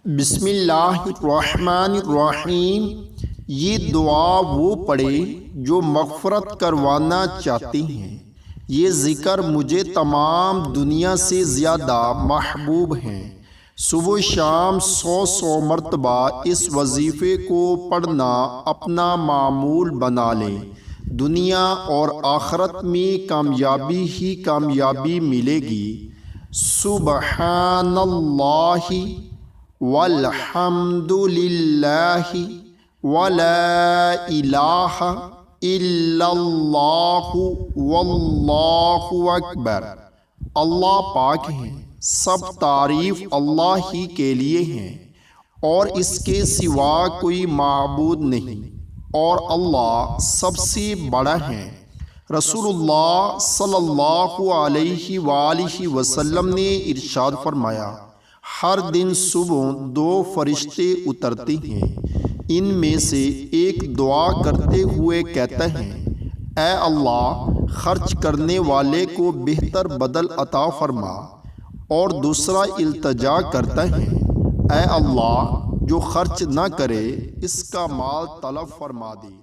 بسم اللہ الرحمن الرحیم۔ یہ دعا وہ پڑھے جو مغفرت کروانا چاہتے ہیں۔ یہ ذکر مجھے تمام دنیا سے زیادہ محبوب ہیں۔ صبح و شام 100 مرتبہ اس وظیفے کو پڑھنا اپنا معمول بنا لیں۔ دنیا اور آخرت میں کامیابی ہی کامیابی ملے گی۔ سبحان اللہ والحمد للہ ولا الہ الا اللہ واللہ اکبر۔ اللہ پاک ہیں، سب تعریف اللہ ہی کے لیے ہیں اور اس کے سوا کوئی معبود نہیں، اور اللہ سب سے بڑا ہے۔ رسول اللہ صلی اللہ علیہ وآلہ وسلم نے ارشاد فرمایا، ہر دن صبح 2 فرشتے اترتے ہیں، ان میں سے ایک دعا کرتے ہوئے کہتا ہے، اے اللہ خرچ کرنے والے کو بہتر بدل عطا فرما، اور دوسرا التجا کرتا ہے، اے اللہ جو خرچ نہ کرے اس کا مال تلف فرما دے۔